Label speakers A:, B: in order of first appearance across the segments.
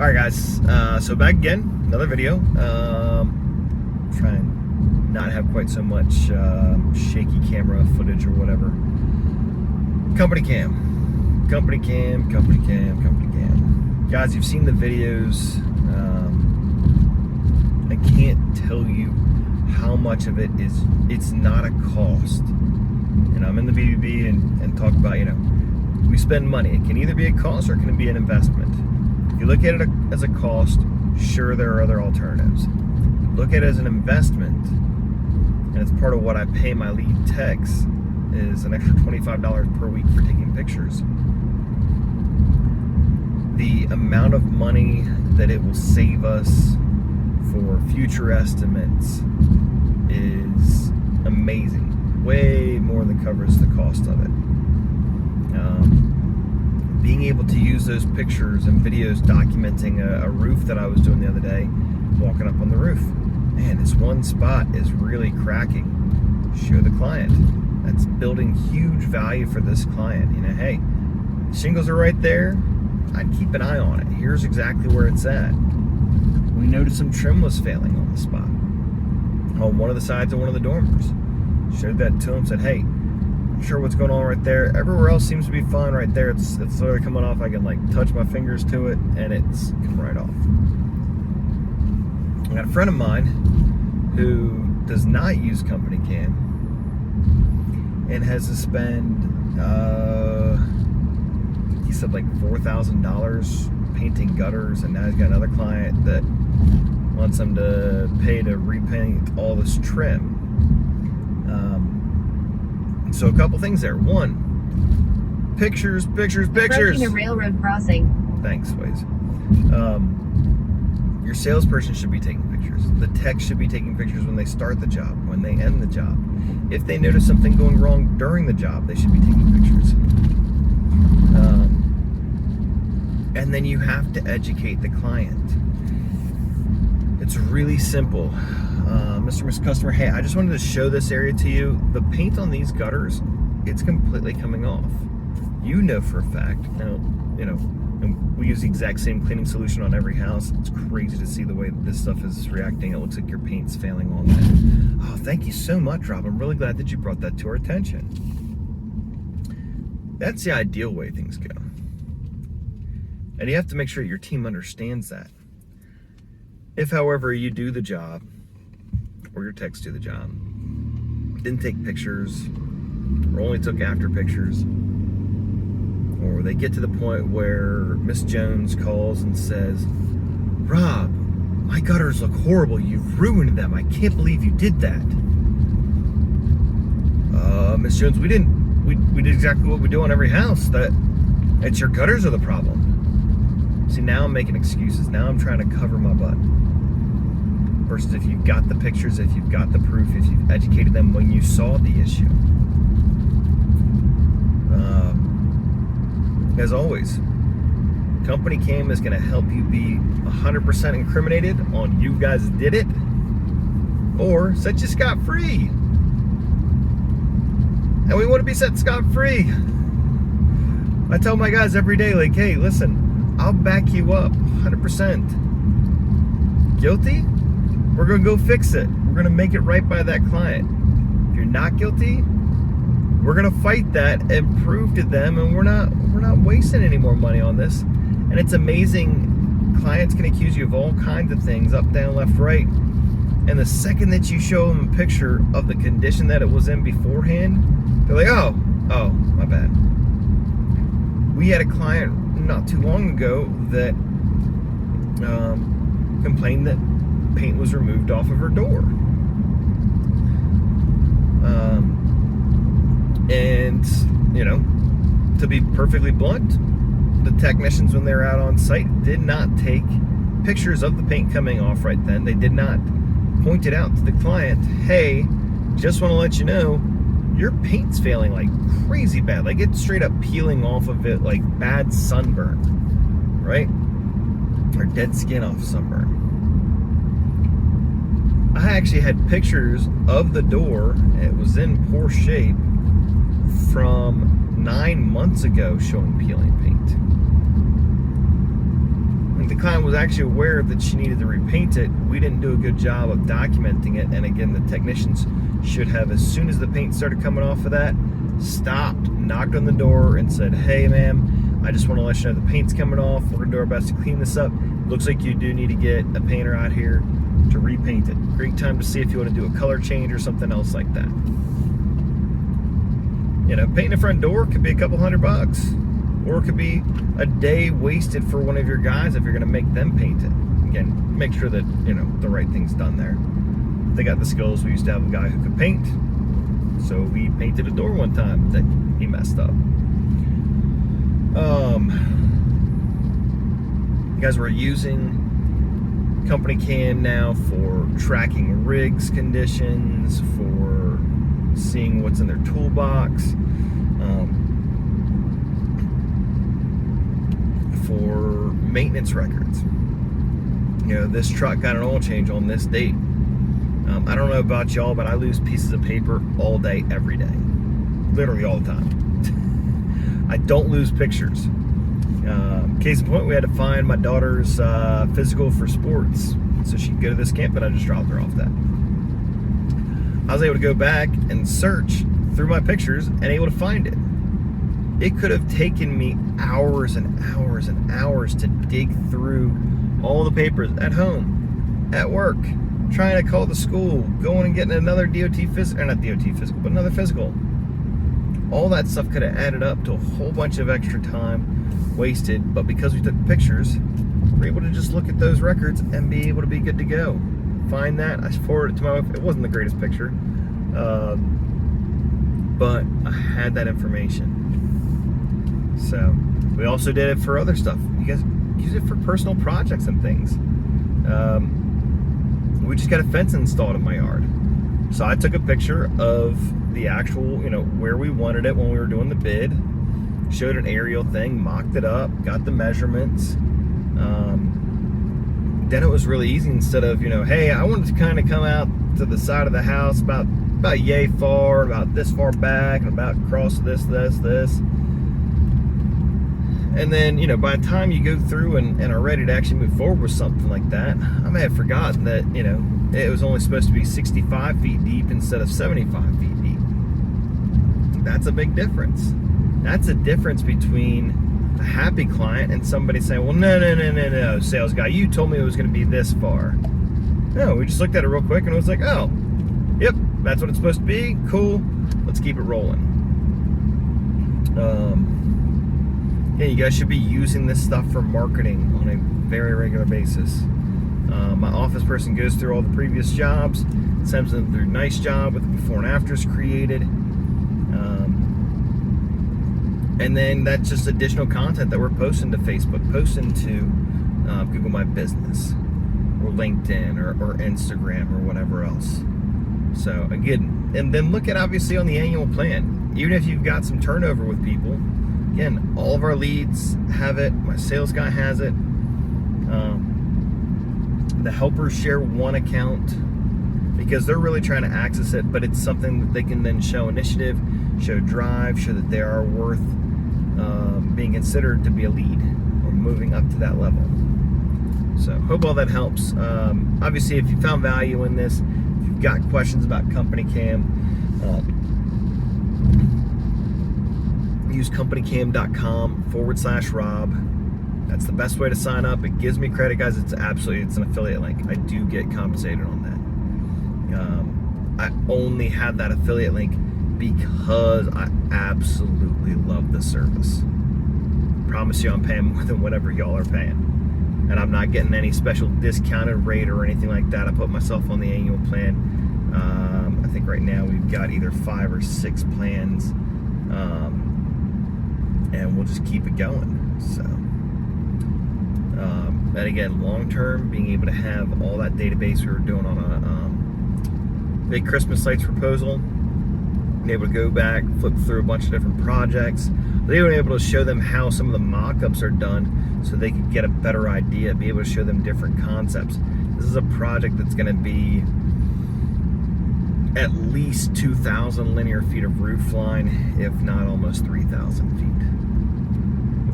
A: Alright guys, so back again, another video. Try and not have quite so much shaky camera footage or whatever. Company cam. Guys, you've seen the videos. I can't tell you how much of it is, it's not a cost. And I'm in the BBB and talk about, we spend money. It can either be a cost or it can be an investment. If you look at it as a cost, sure, there are other alternatives. Look at it as an investment, and it's part of what I pay my lead techs, is an extra $25 per week for taking pictures. The amount of money that it will save us for future estimates is amazing. Way more than covers the cost of it. Being able to use those pictures and videos documenting a roof that I was doing the other day, walking up on the roof. Man, this one spot is really cracking. Show the client. That's building huge value for this client. Hey, shingles are right there. I'd keep an eye on it. Here's exactly where it's at. We noticed some trim was failing on the spot, on one of the sides of one of the dormers. Showed that to him, said, hey, sure what's going on right there. Everywhere else seems to be fine right there. It's literally coming off. I can touch my fingers to it and it's come right off. I got a friend of mine who does not use company cam and has to spend he said $4,000 painting gutters, and now he's got another client that wants him to pay to repaint all this trim. So a couple things there. One, pictures.
B: Approaching a railroad crossing.
A: Thanks, Waze. Your salesperson should be taking pictures. The tech should be taking pictures when they start the job, when they end the job. If they notice something going wrong during the job, they should be taking pictures. And then you have to educate the client. It's really simple. Mr. Miss Customer, hey, I just wanted to show this area to you. The paint on these gutters, it's completely coming off. You know for a fact. Now, and we use the exact same cleaning solution on every house. It's crazy to see the way this stuff is reacting. It looks like your paint's failing on that. Oh, thank you so much, Rob. I'm really glad that you brought that to our attention. That's the ideal way things go. And you have to make sure your team understands that. If, however, you do the job, or your techs do the job, didn't take pictures, or only took after pictures, or they get to the point where Miss Jones calls and says, Rob, my gutters look horrible. You've ruined them. I can't believe you did that. Miss Jones, we did exactly what we do on every house. It's your gutters are the problem. See, now I'm making excuses. Now I'm trying to cover my butt. Versus if you've got the pictures, if you've got the proof, if you've educated them when you saw the issue. As always, company cam is going to help you be 100% incriminated on you guys did it, or set you scot-free. And we want to be set scot-free. I tell my guys every day, hey, listen, I'll back you up 100%. Guilty? We're going to go fix it. We're going to make it right by that client. If you're not guilty, we're going to fight that and prove to them, and we're not wasting any more money on this. And it's amazing. Clients can accuse you of all kinds of things, up, down, left, right. And the second that you show them a picture of the condition that it was in beforehand, they're like, oh, my bad. We had a client not too long ago that complained that paint was removed off of her door. And, to be perfectly blunt, the technicians, when they were out on site, did not take pictures of the paint coming off right then. They did not point it out to the client. Hey, just want to let you know, your paint's failing like crazy bad. It's straight up peeling off of it like bad sunburn, right? Or dead skin off sunburn. I actually had pictures of the door. It was in poor shape from 9 months ago showing peeling paint. And the client was actually aware that she needed to repaint it. We didn't do a good job of documenting it. And again, the technicians should have, as soon as the paint started coming off of that, stopped, knocked on the door and said, hey ma'am, I just want to let you know the paint's coming off. We're gonna do our best to clean this up. Looks like you do need to get a painter out here to repaint it. Great time to see if you want to do a color change or something else like that. You know, painting the front door could be a couple $100, or it could be a day wasted for one of your guys if you're going to make them paint it. Again, make sure that, you know, the right thing's done there. If they got the skills. We used to have a guy who could paint, so we painted a door one time that he messed up. You guys were using company cam now for tracking rigs conditions, for seeing what's in their toolbox, for maintenance records. You know, this truck got an oil change on this date. I don't know about y'all, but I lose pieces of paper all day, every day. Literally all the time. I don't lose pictures. Case in point, we had to find my daughter's physical for sports so she could go to this camp, and I just dropped her off that. I was able to go back and search through my pictures and able to find it. It could have taken me hours and hours and hours to dig through all the papers at home, at work, trying to call the school, going and getting another DOT physical, or not DOT physical, but another physical. All that stuff could have added up to a whole bunch of extra time wasted, but because we took pictures, we're able to just look at those records and be able to be good to go. Find that, I forwarded it to my wife. It wasn't the greatest picture, but I had that information. So we also did it for other stuff. You guys use it for personal projects and things. We just got a fence installed in my yard, so I took a picture of the actual, you know, where we wanted it when we were doing the bid, showed an aerial thing, mocked it up, got the measurements. Then it was really easy. Instead of, you know, hey, I wanted to kind of come out to the side of the house about yay far, about this far back, and about across this. And then, you know, by the time you go through and are ready to actually move forward with something like that, I may have forgotten that, you know, it was only supposed to be 65 feet deep instead of 75 feet deep. That's a big difference. That's a difference between a happy client and somebody saying, well, no, sales guy, you told me it was going to be this far. No, we just looked at it real quick and it was like, oh, yep, that's what it's supposed to be. Cool. Let's keep it rolling. Yeah, you guys should be using this stuff for marketing on a very regular basis. My office person goes through all the previous jobs, sends them through nice job with the before and afters created. And then that's just additional content that we're posting to Facebook, posting to Google My Business, or LinkedIn, or Instagram, or whatever else. So again, and then look at obviously on the annual plan, even if you've got some turnover with people, again, all of our leads have it, my sales guy has it. The helpers share one account because they're really trying to access it, but it's something that they can then show initiative, show drive, show that they are worth being considered to be a lead or moving up to that level. So hope all that helps. Obviously, if you found value in this, if you've got questions about Company Cam, use companycam.com/Rob. That's the best way to sign up. It gives me credit, guys. It's an affiliate link. I do get compensated on that. I only have that affiliate link because I absolutely love the service. Promise you I'm paying more than whatever y'all are paying. And I'm not getting any special discounted rate or anything like that. I put myself on the annual plan. I think right now we've got either 5 or 6 plans. And we'll just keep it going. So, and again, long term, being able to have all that database we were doing on a big Christmas lights proposal, being able to go back, flip through a bunch of different projects. They were able to show them how some of the mock-ups are done so they could get a better idea, be able to show them different concepts. This is a project that's going to be at least 2,000 linear feet of roof line, if not almost 3,000 feet.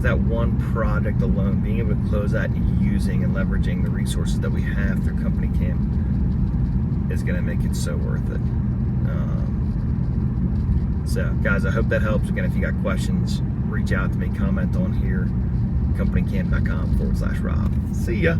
A: that one project alone, being able to close that using and leveraging the resources that we have through Company Cam is going to make it so worth it. So, guys, I hope that helps. Again, if you got questions, reach out to me, comment on here, companycam.com/Rob. See ya.